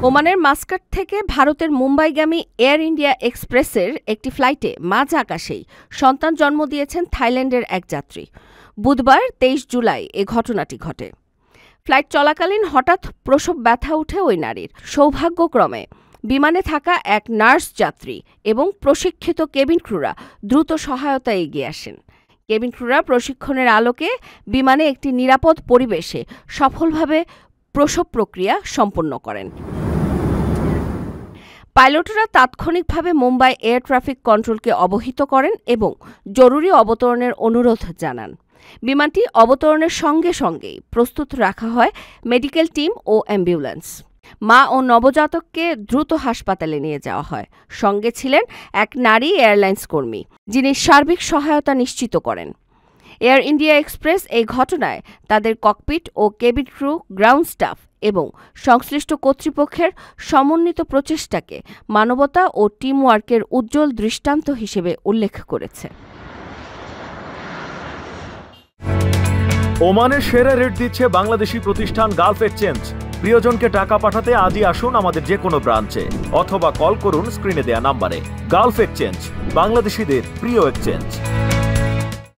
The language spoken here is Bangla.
ওমানের মাস্কাট থেকে ভারতের মুম্বাইগামী এয়ার ইন্ডিয়া এক্সপ্রেসের একটি ফ্লাইটে মাঝ আকাশেই সন্তান জন্ম দিয়েছেন থাইল্যান্ডের এক যাত্রী। বুধবার ২৩ জুলাই এ ঘটনাটি ঘটে। ফ্লাইট চলাকালীন হঠাৎ প্রসব ব্যথা ওঠে ওই নারীর। সৌভাগ্যক্রমে বিমানে থাকা এক নার্স যাত্রী এবং প্রশিক্ষিত কেবিন ক্রুরা দ্রুত সহায়তায় এগিয়ে আসেন। কেবিন ক্রুরা প্রশিক্ষণের আলোকে বিমানে একটি নিরাপদ পরিবেশে সফলভাবে প্রসব প্রক্রিয়া সম্পন্ন করেন। পাইলটরা তাৎক্ষণিকভাবে মুম্বাই এয়ার ট্রাফিক কন্ট্রোলকে অবহিত করেন এবং জরুরি অবতরণের অনুরোধ জানান। বিমানটি অবতরণের সঙ্গে সঙ্গেই প্রস্তুত রাখা হয় মেডিকেল টিম ও অ্যাম্বুলেন্স। মা ও নবজাতককে দ্রুত হাসপাতালে নিয়ে যাওয়া হয়। সঙ্গে ছিলেন এক নারী এয়ারলাইন্স কর্মী, যিনি সার্বিক সহায়তা নিশ্চিত করেন। এয়ার ইন্ডিয়া এক্সপ্রেস এই ঘটনায় তাদের ককপিট ও কেবিন ক্রু, গ্রাউন্ড স্টাফ এবং সংশ্লিষ্ট কর্তৃপক্ষের সমন্বিত প্রচেষ্টাকে মানবতা ও টিম ওয়ার্কের উজ্জ্বল দৃষ্টান্ত হিসেবে উল্লেখ করেছে। ওমানের সেরা রেট দিচ্ছে বাংলাদেশি প্রতিষ্ঠান গালফ এক্সচেঞ্জ। প্রিয়জনকে টাকা পাঠাতে আজই আসুন আমাদের যে কোনো ব্রাঞ্চে অথবা কল করুন স্ক্রিনে দেয়া নাম্বারে। গালফ এক্সচেঞ্জ, বাংলাদেশিদের প্রিয় এক্সচেঞ্জ।